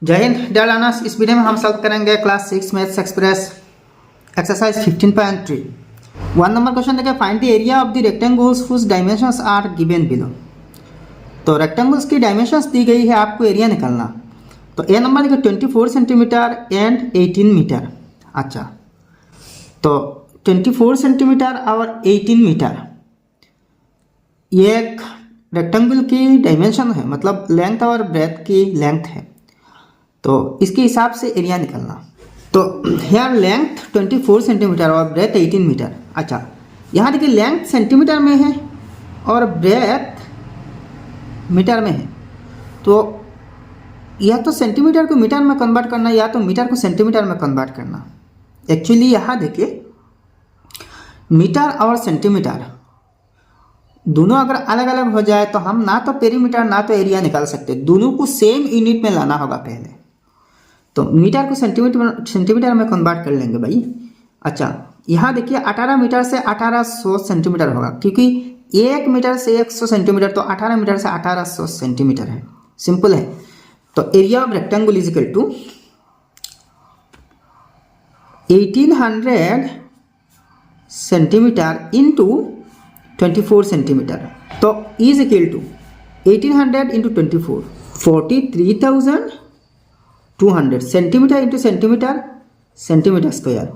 जय हिंद dear learners. इस वीडियो में हम सॉल्व करेंगे class 6 maths express exercise 15.3। 1 number question देखिए, find the area of the rectangles whose dimensions are given below. तो रेक्टेंगल्स की डायमेंशंस दी गई है, आपको एरिया निकालना। तो ए नंबर देखिए 24 सेंटीमीटर एंड 18 मीटर। अच्छा, तो 24 सेंटीमीटर और 18 मीटर ये एक रेक्टेंगल की डायमेंशन है, मतलब लेंथ और ब्रेथ की लेंथ है। तो इसके हिसाब से एरिया निकालना। तो यहाँ लेंथ 24 सेंटीमीटर और ब्रेथ 18 मीटर। अच्छा, यहाँ देखिए लेंथ सेंटीमीटर में है और ब्रेथ मीटर में है। तो या तो सेंटीमीटर को मीटर में कन्वर्ट करना या तो मीटर को सेंटीमीटर में कन्वर्ट करना। एक्चुअली यहाँ देखिए मीटर और सेंटीमीटर दोनों अगर अलग अलग हो जाए तो हम ना तो पेरीमीटर ना तो एरिया निकाल सकते, दोनों को सेम यूनिट में लाना होगा पहले। तो मीटर को सेंटीमीटर में कन्वर्ट कर लेंगे भाई। अच्छा, यहाँ देखिए 18 मीटर से 1800 सेंटीमीटर होगा, क्योंकि 1 मीटर से 100 सेंटीमीटर, तो 18 मीटर से 1800 सेंटीमीटर है। सिंपल है। तो area of rectangle is equal to 1800 centimetre into 24 centimetre. तो is equal to 1800 into 24 43,200 centimetre into centimetre centimetre square.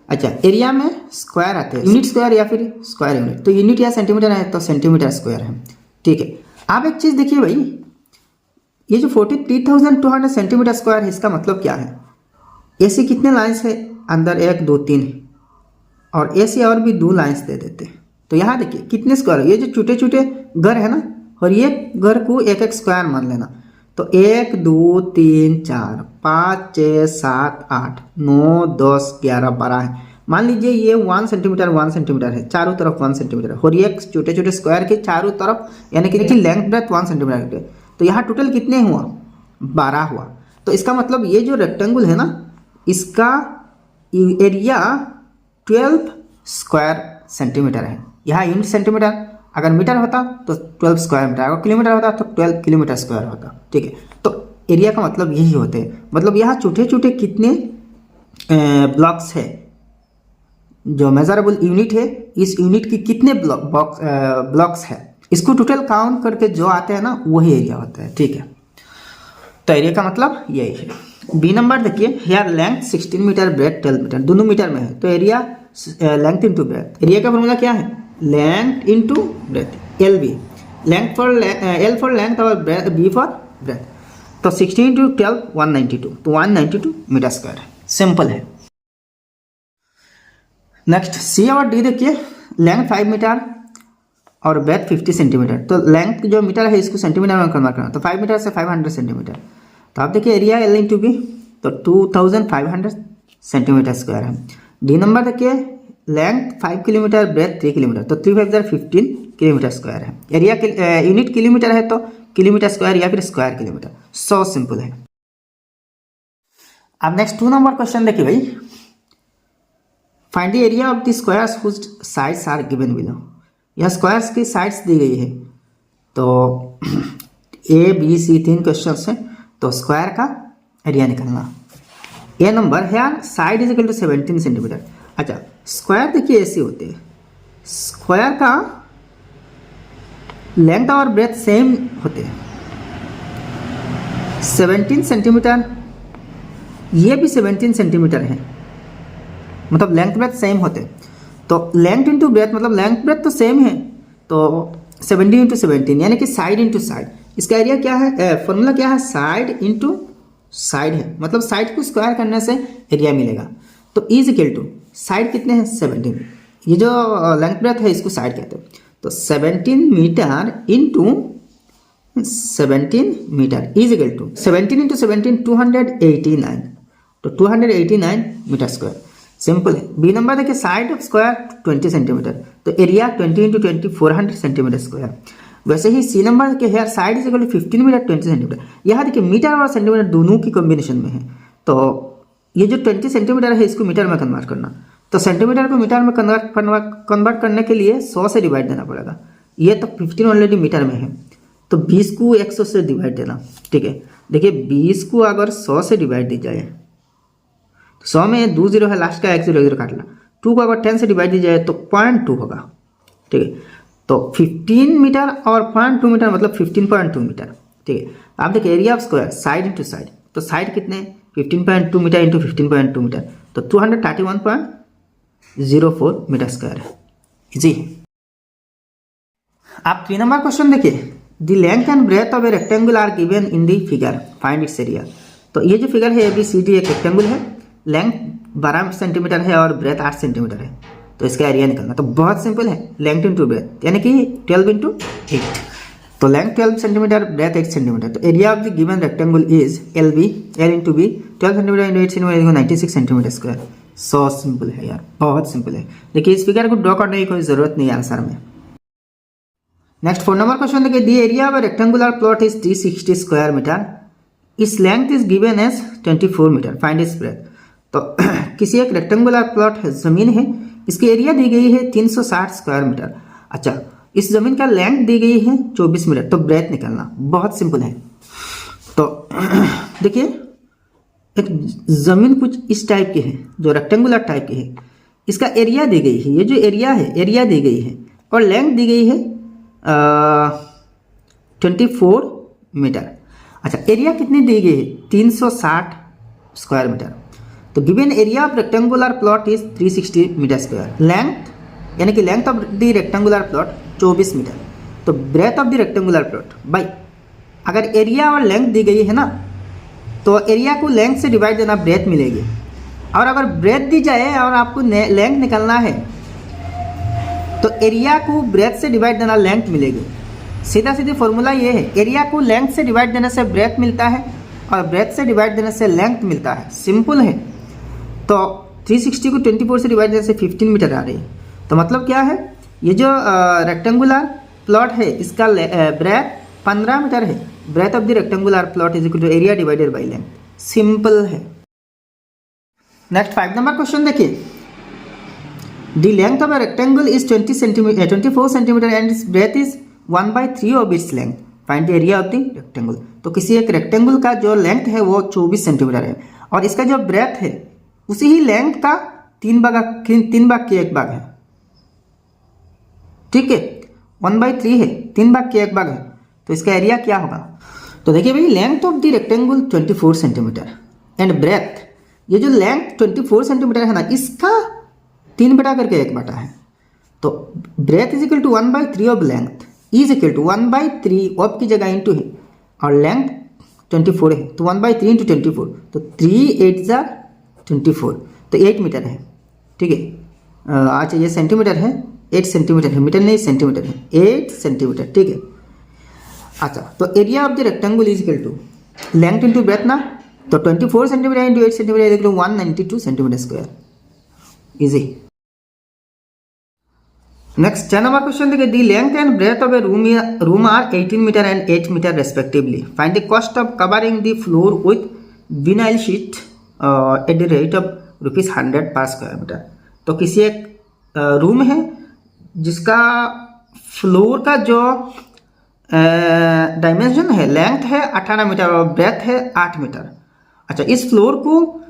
अच्छा, एरिया में स्क्वायर आते हैं, यूनिट स्क्वायर या फिर स्क्वायर यूनिट। तो यूनिट या सेंटीमीटर है तो सेंटीमीटर स्क्वायर है। ठीक है, आप एक चीज़ देखिए भाई, ये जो 43,200 सेंटीमीटर स्क्वायर है, इसका मतलब क्या है? ऐसे कितने लाइन्स है अंदर? 1 2 3, और ऐसे और भी 2 लाइन्स दे देते। तो यहाँ देखिए कितने स्क्वायर, ये जो छोटे छोटे घर है ना, और ये घर को एक एक स्क्वायर मान लेना। तो 1 2 3 4 5 6 7 8 9 10 11 12 है। मान लीजिए ये 1 सेंटीमीटर 1 सेंटीमीटर है, चारों तरफ 1 सेंटीमीटर, और ये छोटे छोटे स्क्वायर के चारों तरफ, यानी कि देखिए लेंथ ब्रेथ 1 सेंटीमीटर। तो यहाँ टोटल कितने हुआ? 12 हुआ। तो इसका मतलब ये जो रेक्टेंगल है ना, इसका एरिया 12 स्क्वायर सेंटीमीटर है। यहाँ यूनिट सेंटीमीटर, अगर मीटर होता तो 12 स्क्वायर मीटर, अगर किलोमीटर होता तो 12 किलोमीटर स्क्वायर होता। ठीक है, तो एरिया का मतलब यही होते हैं। मतलब यहाँ छोटे छोटे कितने ब्लॉक्स है, जो मेजरेबल यूनिट है, इस यूनिट की कितने ब्लॉक्स है, इसको टोटल काउंट करके जो आते हैं ना, वही एरिया होता है। ठीक है, तो एरिया का मतलब यही है। बी नंबर देखिए, यहाँ लेंथ 16 मीटर, ब्रेथ 12 मीटर, दोनों मीटर में है। तो area length into breadth. Area का फॉर्मूला क्या है? Length into breadth, L B. Length for L for length और बी फॉर ब्रेथ। तो 16 इंटू 12 192, तो 192 मीटर स्क्वायर है। सिंपल है। नेक्स्ट सी और डी देखिए, लेंथ 5 मीटर और ब्रेथ 50 सेंटीमीटर। तो लेंथ जो मीटर है इसको सेंटीमीटर में कन्वर्ट करना। तो 5 मीटर से 500 सेंटीमीटर। तो आप देखिए एरिया एल इंटू बी, तो 2500 सेंटीमीटर स्क्वायर है। डी नंबर देखिए, लेंथ 5 किलोमीटर, ब्रेथ 3 किलोमीटर, तो 3 5 15 किलोमीटर स्क्वायर है। एरिया यूनिट किलोमीटर है तो किलोमीटर स्क्वायर या फिर स्क्वायर किलोमीटर। सो सिंपल है। अब नेक्स्ट 2 नंबर क्वेश्चन देखिए भाई, find the area of the squares whose sides are given below. यह स्क्वायर्स की साइड्स दी गई है। तो ए बी सी 3 क्वेश्चन है, तो स्क्वायर का एरिया निकालना। ए नंबर है, side is equal to 17 centimetre. अच्छा, स्क्वायर देखिए ऐसे होते हैं, स्क्वायर का लेंथ और ब्रेथ सेम होते हैं। 17 सेंटीमीटर, ये भी 17 सेंटीमीटर है, मतलब लेंथ ब्रेथ सेम होते हैं। तो लेंथ इंटू ब्रेथ, मतलब लेंथ ब्रेथ तो सेम है, तो 17 इंटू 17, यानी कि साइड इंटू साइड। इसका एरिया क्या है? फॉर्मूला क्या है? साइड इंटू साइड है, मतलब साइड को स्क्वायर करने से एरिया मिलेगा। तो इज इक्वल टू साइड कितने हैं? 17। ये जो लेंथ ब्रेथ है इसको साइड कहते हैं। तो 17 metre into 17 metre is equal to 17 into 17 289, तो 289 मीटर स्क्वायर। सिंपल है। बी नंबर देखिए, साइड ऑफ स्क्वायर 20 सेंटीमीटर, तो एरिया 20 इंटू 20 400 सेंटीमीटर स्क्वायर। वैसे ही सी नंबर के here side is equal to 15 metre 20 centimetre. यहाँ देखिए मीटर और सेंटीमीटर दोनों की कॉम्बिनेशन में है। तो ये जो 20 सेंटीमीटर है इसको मीटर में कन्वर्ट करना। तो सेंटीमीटर को मीटर में कन्वर्ट करने के लिए 100 से डिवाइड देना पड़ेगा। ये तो 15 ऑलरेडी मीटर में है, तो 20 को 100 से डिवाइड देना। ठीक है, देखिए 20 को अगर 100 से डिवाइड दी जाए तो 100 में 2 जीरो है, लास्ट का 1 0 काट ला। 2 को अगर 10 से डिवाइड दी जाए तो 0.2 होगा, ठीक है। तो 15 मीटर और 0.2 मीटर मतलब 15.2 मीटर, ठीक है। आप देखिए area of square side into side, तो साइड कितने 15.2 मीटर इंटू 15.2 मीटर, तो 231.04 मीटर स्क्वायर है। जी आप 3 नंबर क्वेश्चन देखिए, the length and breadth of a rectangle are given in the figure, find its area. तो ये जो फिगर है ABCD एक रेक्टेंगल है, लेंथ 12 सेंटीमीटर है और ब्रेथ 8 सेंटीमीटर है, तो इसका एरिया निकलना। तो बहुत सिंपल है, लेंथ इंटू ब्रेथ यानी कि 12 इंटू 8, तो लेंथ 12 सेंटीमीटर, ब्रेथ 8 सेंटीमीटर। तो area of the given rectangle is LB, L into B, 12 centimetre into 8 centimetre 96 centimetre square. So simple है यार, बहुत सिंपल है। देखिए इस फिगर को ड्रॉ करने की कोई जरूरत नहीं है आंसर में। नेक्स्ट 4 नंबर क्वेश्चन देखिए, the area of a rectangular plot is 360 square metre, its length is given as 24 metre, find its breadth. तो किसी एक रेक्टेंगुलर प्लॉट है, जमीन है, इसकी एरिया दी गई है 360 स्क्वायर मीटर। अच्छा, इस जमीन का लेंथ दी गई है 24 मीटर, तो ब्रेथ निकालना बहुत सिंपल है। तो देखिए एक जमीन कुछ इस टाइप की है, जो रेक्टेंगुलर टाइप की है, इसका एरिया दी गई है, ये जो एरिया है, एरिया दी गई है और लेंथ दी गई है 24 मीटर। अच्छा, एरिया कितनी दी गई है 360 स्क्वायर मीटर। तो given area of rectangular plot is 360 metre square, length यानी कि length of the rectangular plot 24 metre, तो breadth of the rectangular plot by, अगर एरिया और लेंथ दी गई है ना, तो एरिया को लेंथ से डिवाइड देना, ब्रेथ मिलेगी। और अगर ब्रेथ दी जाए और आपको लेंथ निकालना है तो एरिया को ब्रेथ से डिवाइड देना, लेंथ मिलेगी। सीधा सीधी फॉर्मूला ये है, एरिया को लेंथ से डिवाइड देने से ब्रेथ मिलता है और ब्रेथ से डिवाइड देने से लेंथ मिलता है, सिंपल है। तो 360 को 24 से डिवाइड देने से 15 मीटर आ रही है। तो मतलब क्या है, ये जो रेक्टेंगुलर प्लॉट है इसका ब्रेथ 15 मीटर है, breadth of the rectangular plot is equal to area divided by length, simple है। नेक्स्ट 5 नंबर क्वेश्चन देखिए, the length of a rectangle is 24 centimetre and its breadth is 1/3 of its length, find the area of the rectangle. तो किसी एक rectangle का जो length है वो 24 centimetre है और इसका जो ब्रेथ है उसी ही लेंथ का 3 भाग के 1 भाग है, ठीक है। 1/3 है, 3 भाग के 1 भाग है, तो इसका एरिया क्या होगा। तो देखिए भाई, length of the rectangle 24 centimetre and breadth, ये जो लेंथ 24 सेंटीमीटर है ना, इसका 3 बटा करके 1 बटा है, तो breadth is equal to 1/3 of length is equal to 1/3 of की जगह इंटू है और लेंथ 24 है, तो 1/3 इंटू 24, तो 3 8 जा 24, तो 8 मीटर है, ठीक है। अच्छा ये सेंटीमीटर है, 8 सेंटीमीटर है, मीटर नहीं सेंटीमीटर है, 8 सेंटीमीटर, ठीक है। अच्छा, तो area of the rectangle is equal to length into breadth ना, तो 24 centimetre into 8 centimetre is equal to 192 centimetre square, easy. Next 10 number question देखिए, the length and breadth of a room are 18 metre and 8 metre respectively, find the cost of covering the floor with vinyl sheet at the rate of ₹100 per square metre. तो किसी एक room है जिसका floor का जो dimension है, length है 18 metre और ब्रेथ है 8 मीटर। अच्छा, इस फ्लोर को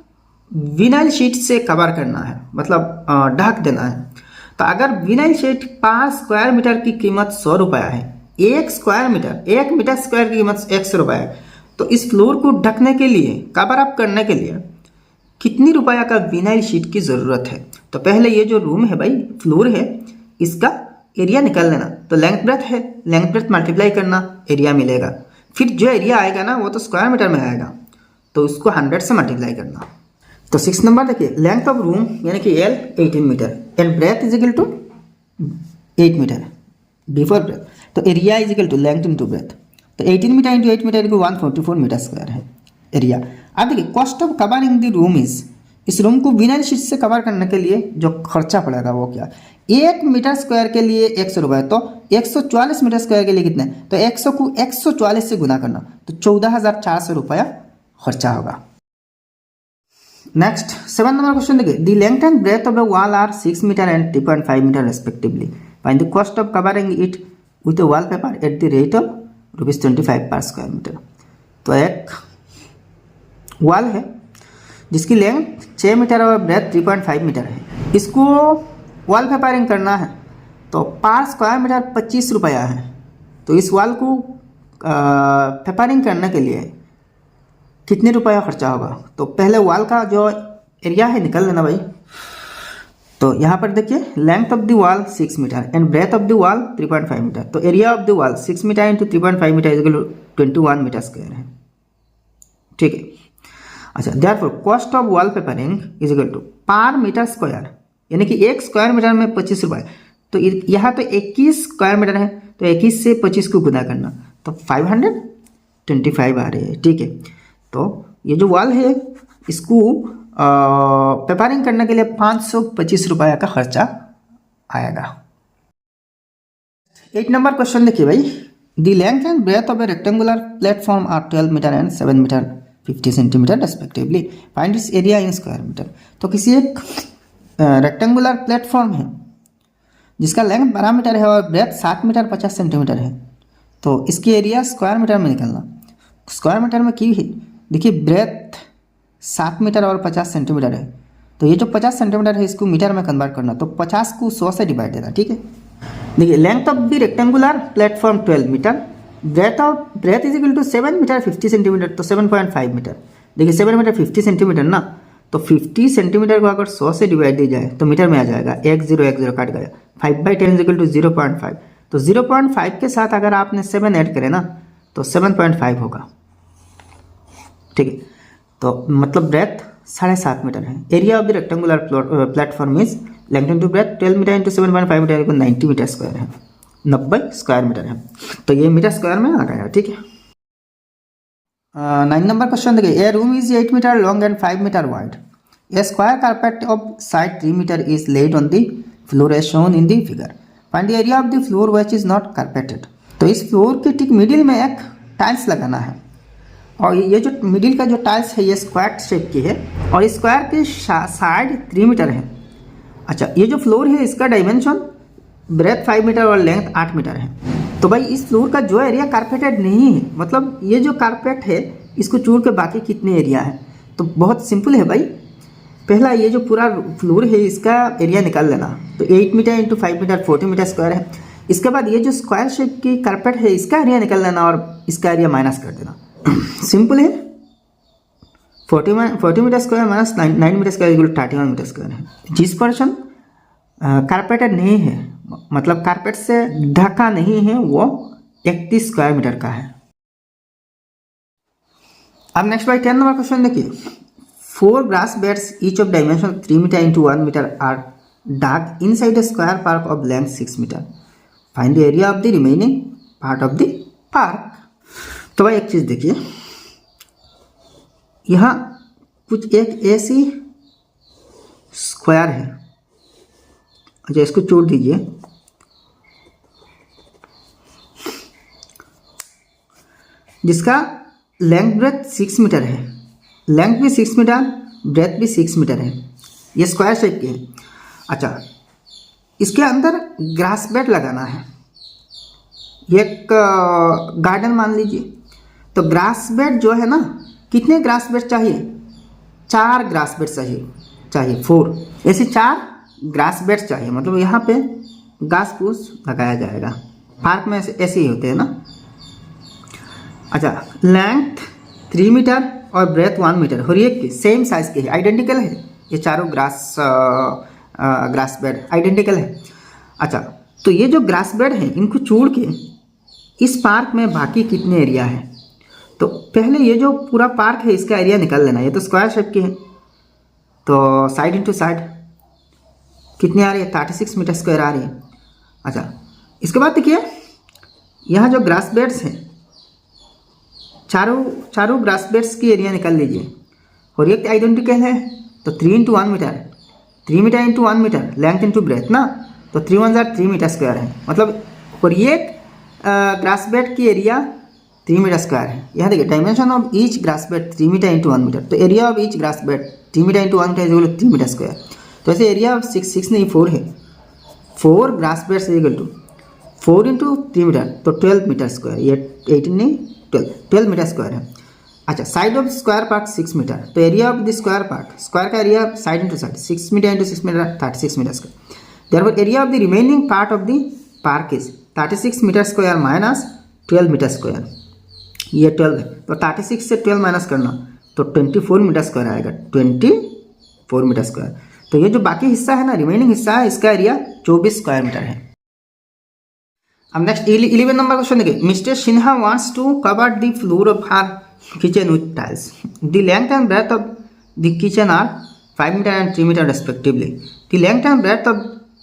विनाइल शीट से कवर करना है, मतलब ढक देना है। तो अगर विनाइल शीट पर स्क्वायर मीटर की कीमत 100 रुपया है, 1 मीटर स्क्वायर की कीमत 100 रुपया है, तो इस फ्लोर को ढकने के लिए, कवर अप करने के लिए कितनी रुपया का विनाइल शीट की ज़रूरत है। तो पहले ये जो रूम है भाई, फ्लोर है, इसका एरिया निकाल लेना। तो लेंथ ब्रेथ है, लेंथ ब्रेथ मल्टीप्लाई करना, एरिया मिलेगा। फिर जो एरिया आएगा ना वो तो स्क्वायर मीटर में आएगा, तो उसको 100 से मल्टीप्लाई करना। तो 6 नंबर देखिए, लेंथ ऑफ रूम यानी कि L 18 metre and breadth is equal to 8 metre before breadth, तो area is equal to length into breadth, तो 18 मीटर इंटू 8 मीटर को 144 मीटर स्क्वायर है एरिया। अब देखिए, cost of covering the room is, इस room को विनाइल शीट से cover करने के लिए जो खर्चा पड़ेगा वो क्या, 1 मीटर स्क्वायर के लिए 100 रुपये, तो 144 मीटर स्क्वायर के लिए कितने, तो 100 को 144 से गुना करना, तो 14,400 रुपया खर्चा होगा। नेक्स्ट 7 नंबर क्वेश्चन देखिए, the length and breadth of the wall are 6 metre and 3.5 metre respectively, find the cost of covering it with wall paper at the rate of ₹25 per square metre. तो एक wall है जिसकी length 6 metre और breadth 3.5 metre है, इसको wall papering करना है तो पर स्क्वायर मीटर 25 रुपया है। तो इस वॉल को पेपरिंग करने के लिए कितने रुपया खर्चा होगा? तो पहले वॉल का जो एरिया है निकाल लेना भाई। तो यहाँ पर देखिए length of the wall 6 metre and breadth of the wall 3.5 metre. तो area of the wall 6 metre into 3.5 metre is equal to 21 metre square है, ठीक है। अच्छा, therefore cost of wallpapering is equal to per metre square, यानी कि 1 square metre में 25 रुपये। तो यहाँ पे 21 स्क्वायर मीटर है तो 21 से 25 को गुना करना तो 525 आ रही है, ठीक है। तो ये जो वॉल है इसको पेपरिंग करने के लिए 525 रुपये का खर्चा आएगा। 8 नंबर क्वेश्चन देखिए भाई, the length and breadth of a rectangular platform are 12 metre and 7 metre 50 centimetre respectively, find its area in square metre. तो किसी एक रेक्टेंगुलर प्लेटफॉर्म है जिसका लेंथ 12 मीटर है और ब्रेथ 7 मीटर 50 सेंटीमीटर है, तो इसकी एरिया स्क्वायर मीटर में निकलना। स्क्वायर मीटर में की है, देखिए ब्रेथ 7 मीटर और 50 सेंटीमीटर है, तो ये जो 50 सेंटीमीटर है इसको मीटर में कन्वर्ट करना, तो 50 को 100 से डिवाइड देना, ठीक है। देखिए length of the rectangular platform 12 metre, breadth is equal to 7 metre 50 centimetre, तो 7.5 मीटर। देखिए 7 मीटर 50 सेंटीमीटर ना, तो 50 सेंटीमीटर को अगर 100 से डिवाइड दी जाए तो मीटर में आ जाएगा, 1 0 काट गया, 5/10 इज इक्वल टू 0.5। तो 0.5 के साथ अगर आपने 7 ऐड करें ना तो 7.5 होगा, ठीक है। तो मतलब ब्रेथ 7.5 मीटर है। Area of the rectangular platform is length into breadth 12 metre into 7.5 metre को 90 मीटर स्क्वायर है, 90 स्क्वायर मीटर है, तो ये मीटर स्क्वायर में आ गया, ठीक है। 9 नंबर क्वेश्चन देखिए, a room is 8 metre long and 5 metre wide, a square carpet of side 3 metre is laid on the floor as shown in the figure, find the area of the floor which is not carpeted. तो इस floor के ठीक middle में एक tiles लगाना है और ये जो मिडिल का जो टाइल्स है ये स्क्वायर शेप की है और स्क्वायर के साइड 3 मीटर है। अच्छा, ये जो फ्लोर है इसका डायमेंशन ब्रेथ 5 मीटर और लेंथ 8 मीटर है। तो भाई इस फ्लोर का जो एरिया कारपेटेड नहीं है, मतलब ये जो कारपेट है इसको छोड़ के बाकी कितने एरिया है, तो बहुत सिंपल है भाई। पहला ये जो पूरा फ्लोर है इसका एरिया निकाल लेना, तो 8 metre into 5 metre 40 metre square है। इसके बाद ये जो स्क्वायर शेप की कारपेट है इसका एरिया निकाल लेना और इसका एरिया माइनस कर देना। सिंपल है, 40 metre square minus 9 metre square equal 31 metre square है। जिस पर्सन कारपेटेड नहीं है, मतलब कारपेट से ढका नहीं है, वो 31 स्क्वायर मीटर का है। अब नेक्स्ट भाई 10 नंबर क्वेश्चन देखिए, 4 grass beds each of dimension 3 metre into 1 metre are dug inside a square park of length 6 metre, find the area of the remaining part of the park. तो भाई एक चीज़ देखिए, यहाँ कुछ एक ऐसी स्क्वायर है, अच्छा इसको छोड़ दीजिए, जिसका लेंथ ब्रेथ 6 मीटर है, लेंथ भी 6 मीटर ब्रेथ भी 6 मीटर है, ये स्क्वायर शेप की है। अच्छा, इसके अंदर ग्रास बेड लगाना है, ये एक गार्डन मान लीजिए। तो ग्रास बेड जो है ना, कितने ग्रास बेड चाहिए? 4 ग्रास बेड चाहिए 4, ऐसे 4 ग्रास बेड चाहिए, मतलब यहाँ पे घास फूस लगाया जाएगा। पार्क में ऐसे ही होते हैं ना। अच्छा, लेंथ 3 मीटर और ब्रेथ 1 मीटर, और ये सेम साइज के है, आइडेंटिकल है, ये चारों ग्रास बेड आइडेंटिकल है। अच्छा, तो ये जो ग्रास बेड है इनको छोड़ के इस पार्क में बाकी कितने एरिया है? तो पहले ये जो पूरा पार्क है इसका एरिया निकाल लेना। ये तो स्क्वायर शेप की है, तो साइड इंटू साइड कितने आ रही है? 36 मीटर स्क्वायर आ रही है। अच्छा, इसके बाद देखिए यहाँ जो ग्रास बेड्स हैं, चारों ग्रास बेड्स की एरिया निकाल लीजिए, और ये आइडेंटिकल है, तो 3 into 1 metre, 3 metre into 1 metre, length into breadth ना, तो 3 1 जार 3 मीटर स्क्वायर है, मतलब। और ये ग्रास बेड की एरिया 3 मीटर स्क्वायर है। यहाँ देखिए dimension of each grass bed 3 metre into 1 metre, तो area of each grass bed 3 metre into 1 metre equal to 3 metre square. तो ऐसे एरिया ऑफ 6 नहीं 4 है, 4 grass beds equal to 4 into 3 metre, तो 12 metre square, ये 18 नहीं 12 मीटर स्क्वायर है। अच्छा, side of square park 6 metre, तो area of the square park, square का area side into side 6 metre into 6 metre 36 metre square. Therefore area of the remaining part of the park is 36 metre square minus 12 metre square. ये 12 है तो 36 से 12 minus करना तो 24 metre square आएगा, 24 metre square. तो ये जो बाकी हिस्सा है ना, रिमेनिंग हिस्सा है, इसका एरिया 24 स्क्वायर मीटर है। अब नेक्स्ट 11 नंबर क्वेश्चन देखिए, mister Sinha wants to cover the floor of her kitchen with tiles. The length and breadth of the kitchen are 5 metre and 3 metre respectively. The length and breadth of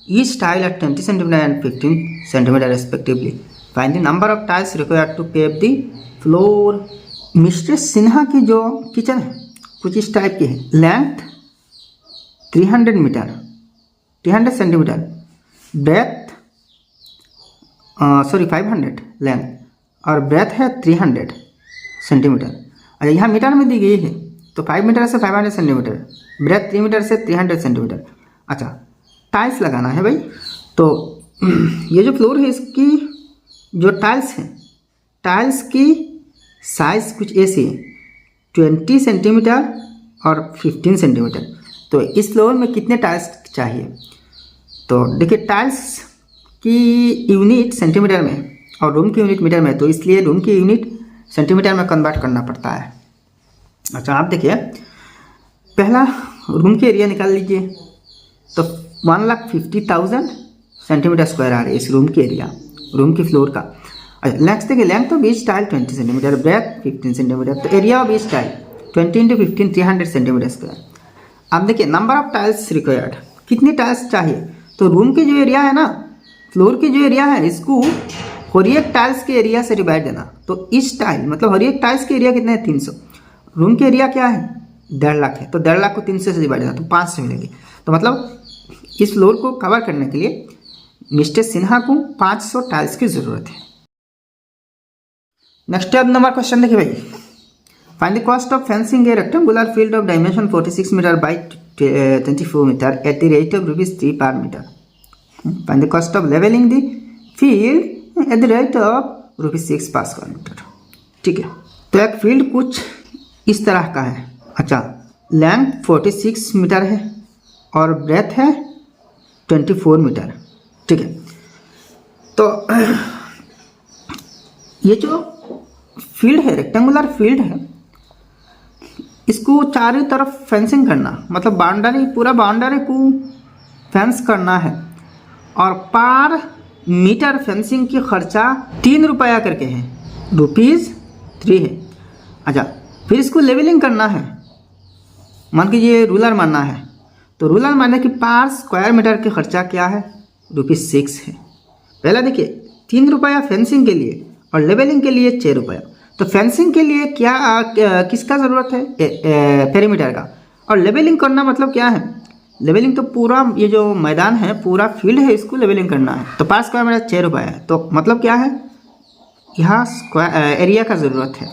each tile are 20 centimetre and 15 centimetre respectively. Find the number of tiles required to pave the floor. Mister Sinha की जो kitchen है कुछ इस type की है, length 300 metre 300 centimetre, breadth 500 length और breadth है 300 centimetre. अच्छा, यहाँ मीटर में दी गई है तो 5 मीटर से 500 सेंटीमीटर, ब्रेथ 3 मीटर से 300 सेंटीमीटर। अच्छा, टाइल्स लगाना है भाई, तो ये जो फ्लोर है इसकी जो टाइल्स है, टाइल्स की साइज कुछ ऐसी है 20 सेंटीमीटर और 15 सेंटीमीटर। तो इस फ्लोर में कितने टाइल्स चाहिए? तो देखिए, टाइल्स की यूनिट सेंटीमीटर में और रूम की यूनिट मीटर में, तो इसलिए रूम की यूनिट सेंटीमीटर में कन्वर्ट करना पड़ता है। अच्छा, आप देखिए, पहला रूम की एरिया निकाल लीजिए, तो 1,50,000 सेंटीमीटर स्क्वायर आ रही है इस रूम की एरिया, रूम की फ्लोर का। अच्छा, नेक्स्ट देखिए, length of each tile 20 centimetre, breadth 15 centimetre, तो area of each tile 20 into 15 300 centimetre square. अब देखिए, नंबर ऑफ टाइल्स रिक्वायर्ड, कितनी टाइल्स चाहिए? तो रूम की जो एरिया है ना, फ्लोर की जो एरिया है, इसको हर एक टाइल्स के एरिया से डिवाइड देना। तो इस टाइल मतलब हर एक टाइल्स के एरिया कितना है? 300। रूम की एरिया क्या है? 1.5 लाख है, तो 1.5 लाख को 300 से डिवाइड देना तो 500 मिलेगी। तो मतलब इस फ्लोर को कवर करने के लिए मिस्टर सिन्हा को 500 टाइल्स की ज़रूरत है। नेक्स्ट नंबर क्वेश्चन देखिए भाई, find the cost of fencing a rectangular field of dimension 46 metre by 24 metre at the rate of ₹3 per metre. Find the cost of levelling the field at the rate of ₹6 per square metre. ठीक है, तो एक field कुछ इस तरह का है। अच्छा, लेंथ 46 मीटर है और ब्रेथ है 24 मीटर। ठीक है, तो ये जो फील्ड है, रेक्टेंगुलर फील्ड है, इसको चारों तरफ फेंसिंग करना, मतलब बाउंड्री, पूरा बाउंड्री को फेंस करना है, और पर मीटर फेंसिंग की खर्चा 3 रुपया करके है, ₹3 है। अच्छा, फिर इसको लेवलिंग करना है, मान कीजिए रूलर मारना है, तो रूलर मारने की पर स्क्वायर मीटर की खर्चा क्या है? ₹6 है। पहला देखिए, 3 रुपया फेंसिंग के लिए और लेवलिंग के लिए 6 रुपया। तो फेंसिंग के लिए क्या किसका ज़रूरत है? पेरीमीटर का। और लेवलिंग करना मतलब क्या है? लेवलिंग तो पूरा ये जो मैदान है, पूरा फील्ड है, इसको लेवलिंग करना है। तो पर स्क्वायर मीटर 6 रुपया है, तो मतलब क्या है? यहाँ स्क्वायर एरिया का ज़रूरत है।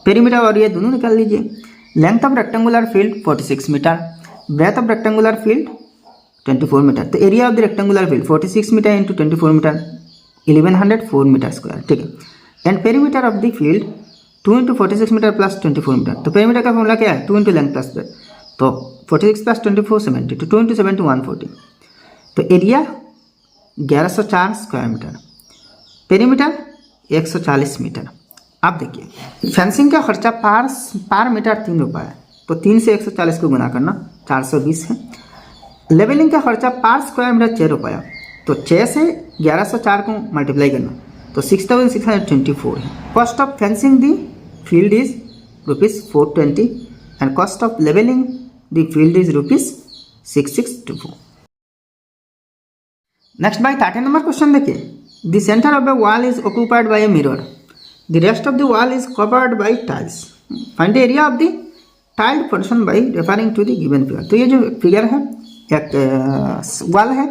पेरीमीटर और ये दोनों निकाल लीजिए। Length of rectangular field 46 metre, breadth of rectangular field 24 metre. तो area of the rectangular field 46 metre into 24 metre 1104 metre square. ठीक है, and perimeter of the field 2 into 46 metre plus 24 metre. तो पेरीमीटर का फॉर्मूला क्या है? 2 into length plus breadth, तो 46 plus 24 70, तो 2 into 7 140। तो area 1104 square metre, perimeter 140 metre. आप देखिए, फेंसिंग का खर्चा पर मीटर 3 रुपये है, तो 3 से 140 को गुना करना 420 है। लेवलिंग का खर्चा पर स्क्वायर मीटर 6 रुपया, तो 6 से 1104 को मल्टीप्लाई करना तो 6624 है। Cost of fencing the field is ₹420 and cost of levelling the field is ₹6624। Next by 13 number question देखिए, the centre of the wall is occupied by a mirror, the rest of the wall is covered by tiles. Find the area of the tiled portion by referring to the given figure. तो ये जो figure है, एक wall है,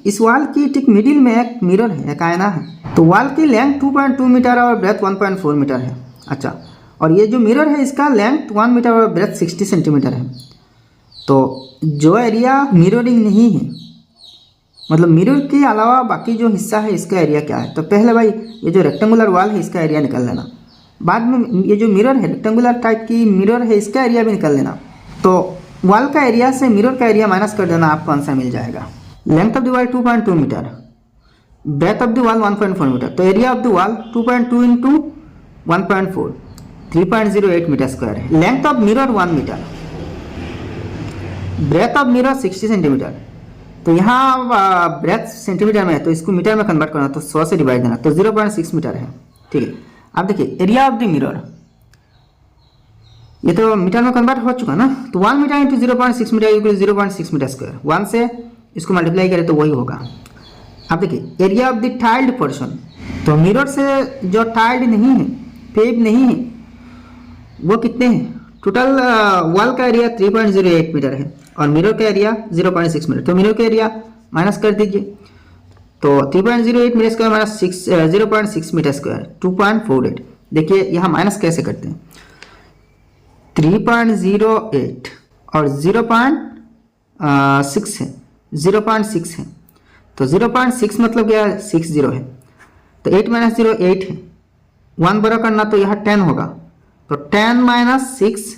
इस wall की ठीक middle में एक मिरर है, एक आईना है। तो वॉल की लेंथ 2.2 मीटर और ब्रेथ 1.4 मीटर है। अच्छा, और ये जो मिरर है इसका लेंथ 1 मीटर और ब्रेथ 60 सेंटीमीटर है। तो जो एरिया मिररिंग नहीं है, मतलब मिरर के अलावा बाकी जो हिस्सा है, इसका एरिया क्या है? तो पहले भाई ये जो रेक्टेंगुलर वॉल है, इसका एरिया निकाल लेना। बाद में ये जो मिरर है रेक्टेंगुलर टाइप की मिरर है इसका एरिया भी निकाल लेना। तो वॉल का एरिया से मिरर का एरिया माइनस कर देना, आपको आंसर मिल जाएगा। Length of the wall 2.2 metre, breadth of the wall 1.4 metre, तो area of the wall 2.2 into 1.4 3.08 metre square है। Length of mirror 1 metre, breadth of mirror 60 centimetre. तो यहाँ ब्रेथ सेंटीमीटर में है तो इसको मीटर में कन्वर्ट करना, तो 100 से डिवाइड देना, तो 0.6 मीटर है। ठीक है, अब देखिए एरिया ऑफ द मिरर, ये तो मीटर में कन्वर्ट हो चुका ना, तो 1 metre into 0.6 metre equal 0.6 metre square. 1 से इसको मल्टीप्लाई करें तो वही होगा। अब देखिए area of the tiled portion, तो मिरर से जो टाइल्ड नहीं है, पेव नहीं है, वो कितने हैं? टोटल वॉल का एरिया 3.08 मीटर है और मिरर का एरिया 0.6 मीटर, तो मिरर का एरिया माइनस कर दीजिए, तो 3.08 metre square minus 0.6 metre square 2.48। देखिए यहाँ माइनस कैसे करते हैं, 3.08 और 0.6 है, 0.6 है, तो 0.6 मतलब क्या है? 60 है, तो 8 माइनस 0 8 है, 1 बड़ा करना तो यहाँ 10 होगा, तो 10 माइनस 6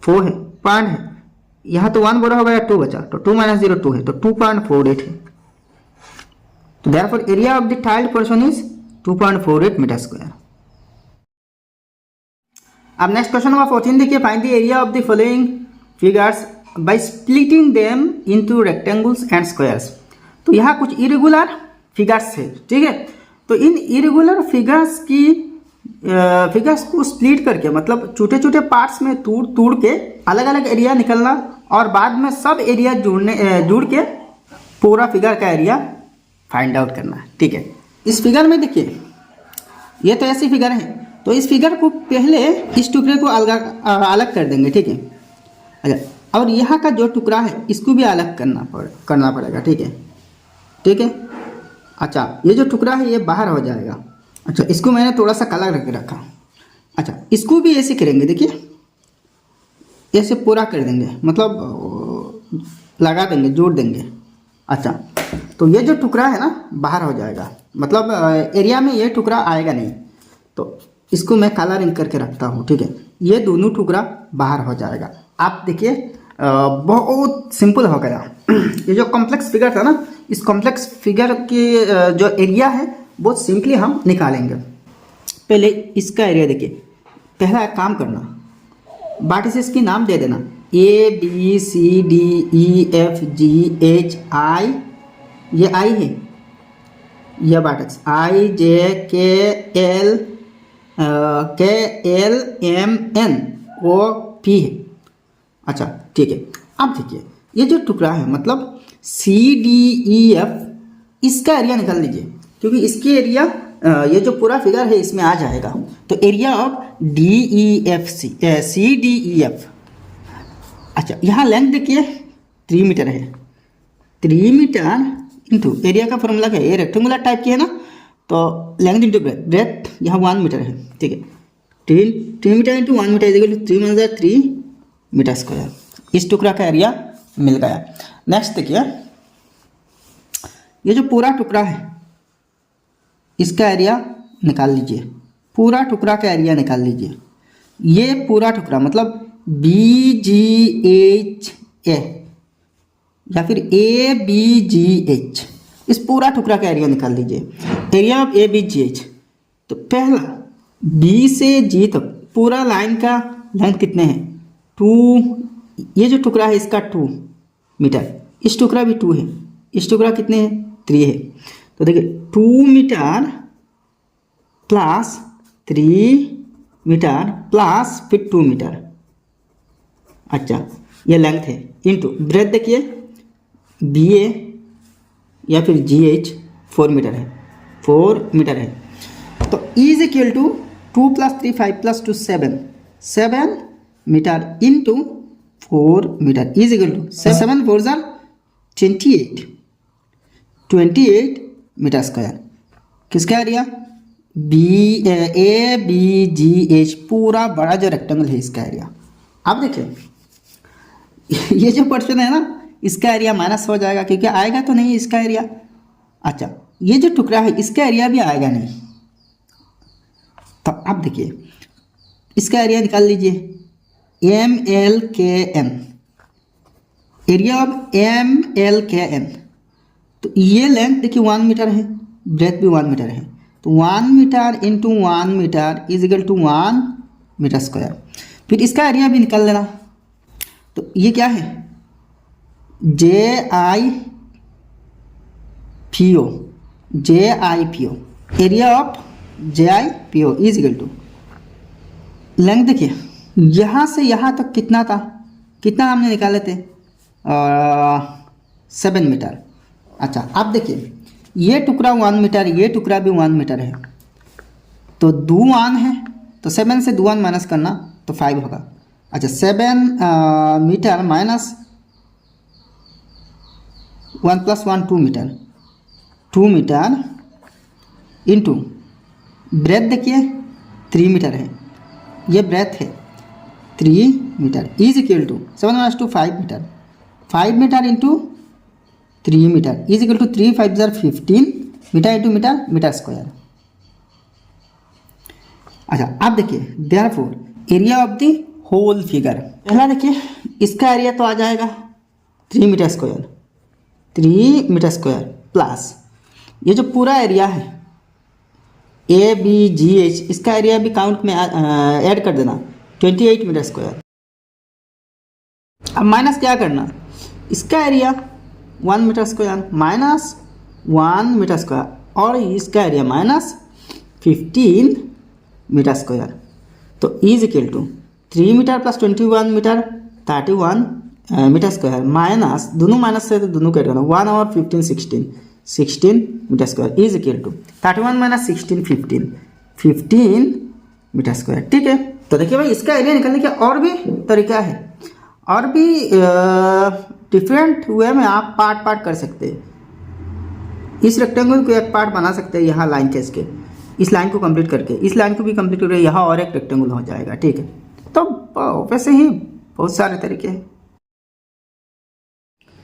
4 है, पॉइंट है, यहाँ तो 1 बड़ा होगा या 2 बचा, तो 2 माइनस 0 2 है, तो 2.48 है। तो therefore area of the tiled portion is 2.48 metre square. अब नेक्स्ट क्वेश्चन नंबर 14 देखिए, find the area of the following figures by splitting them into rectangles and squares. तो यहाँ कुछ इरेगुलर फिगर्स है, ठीक है, तो इन इरेगुलर फिगर्स को स्प्लिट करके, मतलब छोटे छोटे पार्ट्स में तोड़ के अलग अलग एरिया निकलना और बाद में सब एरिया जुड़ के पूरा फिगर का एरिया फाइंड आउट करना है। ठीक है, इस फिगर में देखिए ये तो ऐसी फिगर है, तो इस फिगर को पहले इस टुकड़े को अलग कर देंगे। ठीक है, अच्छा, और यहाँ का जो टुकड़ा है इसको भी अलग करना पड़ेगा। ठीक है, ठीक है, अच्छा, ये जो टुकड़ा है ये बाहर हो जाएगा। अच्छा, इसको मैंने थोड़ा सा कलर करके रखा। अच्छा, इसको भी ऐसे करेंगे, देखिए ऐसे पूरा कर देंगे, मतलब लगा देंगे, जोड़ देंगे। अच्छा, तो ये जो टुकड़ा है ना बाहर हो जाएगा, मतलब एरिया में ये टुकड़ा आएगा नहीं, तो इसको मैं कलर इन करके रखता हूँ। ठीक है, ये दोनों टुकड़ा बाहर हो जाएगा। आप देखिए बहुत सिंपल हो गया। ये जो कॉम्प्लेक्स फिगर था ना, इस कॉम्प्लेक्स फिगर की जो एरिया है बहुत सिंपली हम निकालेंगे। पहले इसका एरिया देखिए, पहला एक काम करना, वर्टिसेस की नाम दे देना, A B C D E F G H I, ये I है, ये vertex I J K L M N O P है। अच्छा, ठीक है, अब देखिए ये जो टुकड़ा है मतलब C D E F, इसका एरिया निकाल लीजिए, क्योंकि इसके एरिया ये जो पूरा फिगर है इसमें आ जाएगा। तो area of C D E F, अच्छा, यहाँ लेंथ देखिए 3 मीटर है, 3 मीटर इंटू एरिया का फॉर्मूला क्या है, ये रेक्टेंगुलर टाइप की है ना, तो लेंथ इंटू ब्रेथ यहाँ 1 मीटर है। ठीक है, 3 metre into 1 metre equal to 3 × 3 metre square. इस टुकड़ा का एरिया मिल गया। नेक्स्ट देखिए, ये जो पूरा टुकड़ा है इसका एरिया निकाल लीजिए, पूरा टुकड़ा का एरिया निकाल लीजिए। ये पूरा टुकड़ा मतलब BGH A या फिर ABGH, इस पूरा टुकड़ा का एरिया निकाल लीजिए। एरिया ऑफ ABGH, तो पहला B से G तक पूरा लाइन का लेंथ कितने हैं? 2, ये जो टुकड़ा है इसका 2 मीटर, इस टुकड़ा भी 2 है, इस टुकड़ा कितने हैं? 3 है। तो देखिए 2 मीटर प्लस 3 मीटर प्लस फिर 2 मीटर, अच्छा ये लेंथ है, इंटू ब्रेथ देखिए BA या फिर GH 4 मीटर है, 4 मीटर है। तो is equal to 2 + 3 5 + 2 7 metre into 4 metre is equal to 7 4 जार 28 मीटर स्क्वायर। किसका एरिया? ABGH, पूरा बड़ा जो रेक्टेंगल है इसका एरिया। अब देखिए ये जो पोर्शन है ना इसका एरिया माइनस हो जाएगा, क्योंकि आएगा तो नहीं इसका एरिया। अच्छा, ये जो टुकड़ा है इसका एरिया भी आएगा नहीं, तो अब देखिए इसका एरिया निकाल लीजिए MLKN, एरिया ऑफ MLKN। तो ये लेंथ देखिए 1 मीटर है, ब्रेथ भी 1 मीटर है, तो 1 metre into 1 metre is equal to 1 metre square. फिर इसका एरिया भी निकाल लेना। तो ये क्या है JIPO, area of JIPO is equal to length देखिए यहाँ से यहाँ तक कितना था, कितना हमने निकाले थे 7 मीटर। अच्छा अब देखिए ये टुकड़ा 1 मीटर, ये टुकड़ा भी 1 मीटर है, तो 2 1 है, तो 7 से 2 1 माइनस करना तो 5 होगा। अच्छा 7 metre minus 1 plus 1 2 metre, 2 metre into breadth देखिए 3 मीटर है, ये ब्रेथ है 3 metre is equal to 7 minus 2 5 metre, 5 metre into 3 metre is equal to 3 5 जार 15 metre into metre metre square. अच्छा अब देखिए therefore area of the whole figure, पहला देखिए इसका एरिया तो आ जाएगा 3 metre square, 3 metre square plus ये जो पूरा एरिया है ABGH, इसका एरिया भी काउंट में ऐड कर देना 28 मीटर स्क्वायर। अब माइनस क्या करना, इसका area 1 metre square minus 1 metre square और इसका एरिया माइनस 15 मीटर स्क्वायर, तो is equal to 3 metre plus 21 metre 31 metre square minus दोनों माइनस से तो दोनों कट करना 1 और 15 16 metre square is equal to 31 minus 16 15 metre square. ठीक है, तो देखिए भाई इसका एरिया निकालने का और भी तरीका है, और भी डिफरेंट वे में आप पार्ट कर सकते हैं। इस रेक्टेंगल को एक पार्ट बना सकते हैं यहाँ लाइन खींच के, इस लाइन को कंप्लीट करके इस लाइन को भी कंप्लीट करके यहाँ और एक रेक्टेंगल हो जाएगा। ठीक है, तो वैसे ही बहुत सारे तरीके हैं।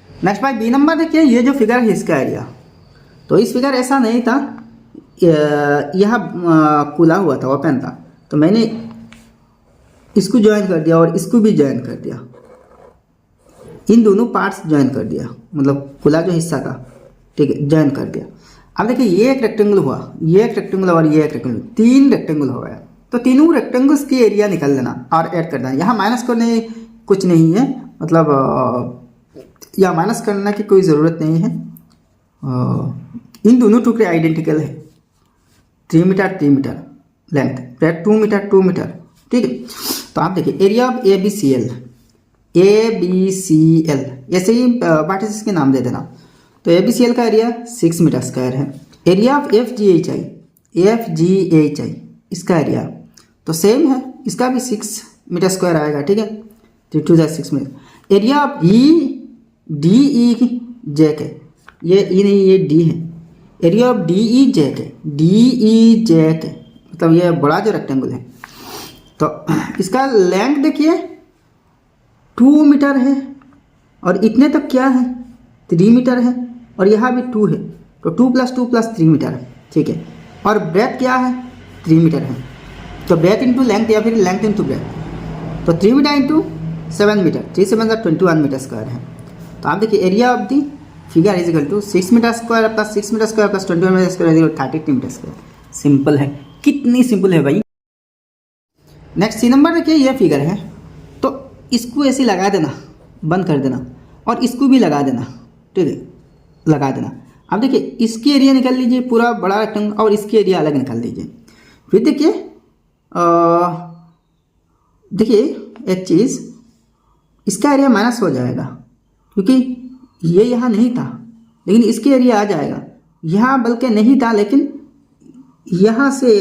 नेक्स्ट भाई बी नंबर देखिए, ये जो फिगर है इसका एरिया, तो इस फिगर ऐसा नहीं था, यह खुला हुआ था, ओपन था, तो मैंने इसको ज्वाइन कर दिया और इसको भी ज्वाइन कर दिया, इन दोनों पार्ट्स ज्वाइन कर दिया, मतलब खुला जो हिस्सा था, ठीक है, ज्वाइन कर दिया। अब देखिए ये एक रेक्टेंगल हुआ, ये एक रेक्टेंगल और ये एक रेक्टेंगल, 3 रेक्टेंगल हो गया। तो तीनों रेक्टेंगल्स की एरिया निकाल लेना और ऐड कर देना। यहाँ माइनस करने कुछ नहीं है, मतलब यहाँ माइनस करने की कोई ज़रूरत नहीं है। इन दोनों टुकड़े आइडेंटिकल है, 3 metre 3 metre length, breadth 2 metre 2 metre. ठीक है, तो आप देखिए एरिया ऑफ ABCL ऐसे ही पार्टिसिस के नाम दे देना। तो ABCL का एरिया 6 मीटर स्क्वायर है। एरिया ऑफ FGHI इसका एरिया तो सेम है, इसका भी 6 मीटर स्क्वायर आएगा। ठीक है, 3 2 6 मीटर। एरिया ऑफ DEJ के, ये ई नहीं ये D है, एरिया ऑफ DEJ के मतलब ये बड़ा जो रेक्टेंगल है, तो इसका लेंथ देखिए 2 मीटर है और इतने तक क्या है 3 मीटर है और यहाँ भी 2 है, तो 2 + 2 + 3 मीटर है। ठीक है, और ब्रेथ क्या है 3 मीटर है, तो ब्रेथ इंटू लेंथ या फिर लेंथ इंटू ब्रेथ, तो 3 metre into 7 metre, 3 7 21 metre square है। तो आप देखिए area of the figure is equal to 6 metre square plus 6 metre square plus 21 metre square is equal 32 metre square. Simple है, कितनी simple है भाई। नेक्स्ट सी नंबर देखिए, ये फिगर है, तो इसको ऐसे लगा देना, बंद कर देना, और इसको भी लगा देना। ठीक है, लगा देना। अब देखिए इसकी एरिया निकाल लीजिए, पूरा बड़ा रेक्टेंगल, और इसकी एरिया अलग निकाल लीजिए। फिर देखिए एक चीज़, इसका एरिया माइनस हो जाएगा क्योंकि ये यहाँ नहीं था, लेकिन इसके एरिया आ जाएगा। यहाँ बल्कि नहीं था, लेकिन यहाँ से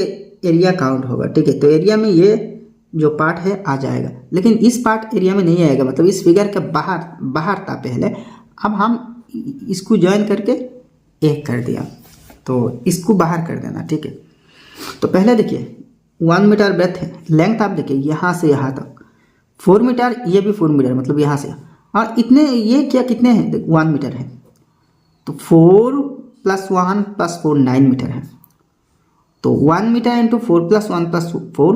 एरिया काउंट होगा। ठीक है, तो एरिया में ये जो पार्ट है आ जाएगा, लेकिन इस पार्ट एरिया में नहीं आएगा, मतलब इस फिगर के बाहर था पहले। अब हम इसको ज्वाइन करके एक कर दिया, तो इसको बाहर कर देना। ठीक है, तो पहले देखिए 1 मीटर ब्रेथ है, लेंथ आप देखिए यहाँ से यहाँ तक 4 मीटर, ये भी 4 मीटर, मतलब यहाँ से, और इतने ये क्या कितने हैं 1 मीटर है, तो 4 + 1 + 4 9 मीटर है। तो 1 metre into 4 + 1 + 4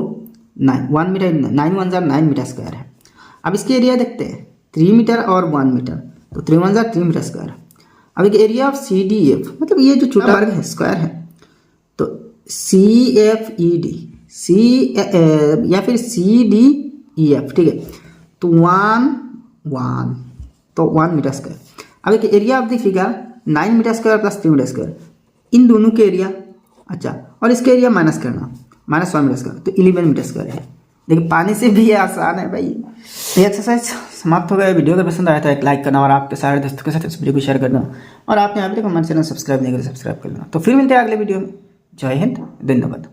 9, 1 metre 9 1 = 9 metre square है। अब इसके एरिया देखते हैं 3 मीटर और 1 मीटर, तो 3 1 = 3 मीटर स्क्वायर। अब एक एरिया ऑफ CDF, मतलब ये जो छोटा वर्ग है स्क्वायर है, तो CFED या फिर CDEF, ठीक है, तो 1 मीटर स्क्वायर। अब एक area of the figure 9 metre square + 3 metre square, इन दोनों के एरिया, अच्छा, और इसके एरिया माइनस करना, -1 मीटर स्क्वायर, तो 11 मीटर स्क्वायर है। देखिए पानी से भी आसान है भाई। ये एक्सरसाइज समाप्त हो गया। वीडियो अगर पसंद आया तो एक लाइक करना और आपके सारे दोस्तों के साथ इस वीडियो को शेयर करना, और आपने अभी तक हमारे चैनल सब्सक्राइब नहीं किया तो सब्सक्राइब कर लेना। तो फिर मिलते हैं अगले वीडियो में। जय हिंद, धन्यवाद।